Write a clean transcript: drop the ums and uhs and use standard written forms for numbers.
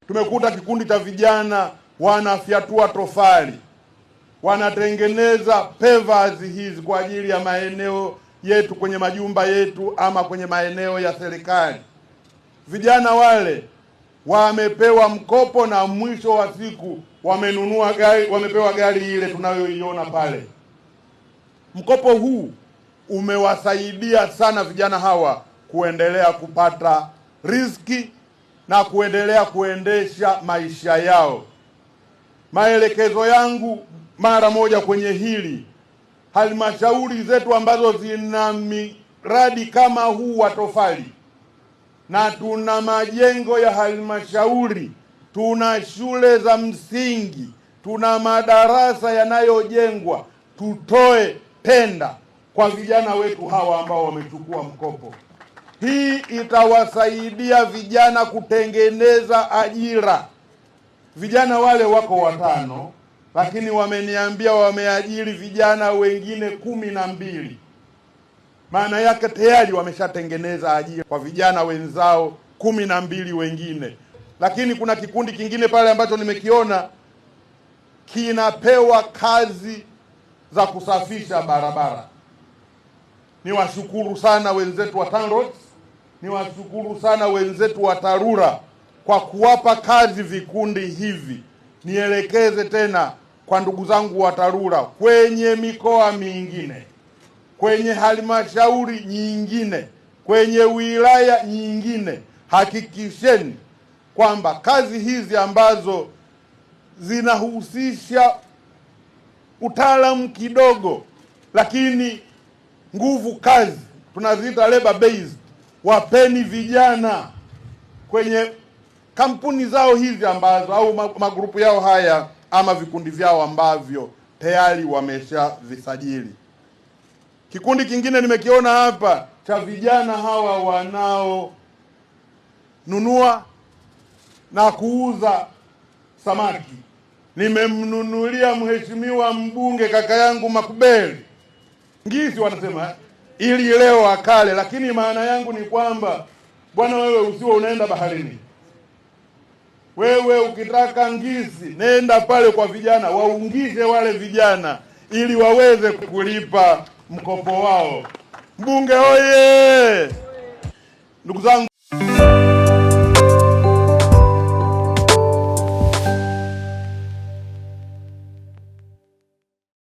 tumekuta kikundi cha vijana wanafyatua tofali, wanatengeneza pavers hizi kwa ajili ya maeneo yetu, kwenye majumba yetu ama kwenye maeneo ya serikali. Vijana wale wamepewa mkopo na mwisho wa siku wamenunua gari, wamepewa gari ile tunayoiona pale. Mkopo huu umewasaidia sana vijana hawa kuendelea kupata riziki na kuendelea kuendesha maisha yao. Maelekezo yangu mara moja kwenye hili, halmashauri zetu ambazo zina miradi kama huu wa tofali, na tuna majengo ya halmashauri, tuna shule za msingi, tuna madarasa yanayojengwa, tutoe tenda kwa vijana wetu hawa ambao wamechukua mkopo. Hii itawasaidia vijana kutengeneza ajira. Vijana wale wako 5, lakini wameniambia wameajiri vijana wengine 12. Maana yake tayari wameshatengeneza ajira kwa vijana wenzao 12 wengine. Lakini kuna kikundi kingine pale ambacho nimekiona kinapewa kazi za kusafisha barabara. Niwashukuru sana wenzetu wa TANROADS, niwashukuru sana wenzetu wa TARURA kwa kuwapa kazi vikundi hivi. Nielekeze tena kwa ndugu zangu wa TARURA kwenye mikoa mingine, kwenye halmashauri nyingine, kwenye wilaya nyingine, hakikisheni kwamba kazi hizi ambazo zinahusisha utaalamu kidogo lakini nguvu kazi, tunaziita labor based, wapeni vijana kwenye kampuni zao hizi ambazo au magrupu yao haya ama vikundi vyao ambavyo tayari wameshavisajili. Kikundi kingine nimekiona hapa cha vijana hawa wanaonunua na kuuza samaki. Nimemnunulia mheshimiwa mbunge kaka yangu Makubeli ngisi, wanasema ili leo akale, lakini maana yangu ni kwamba bwana, wewe usiwe unaenda baharini. Wewe ukitaka ngisi, nenda pale kwa vijana, waungishe wale vijana ili waweze kulipa mkopo wao. Mbunge oye! Ndugu zangu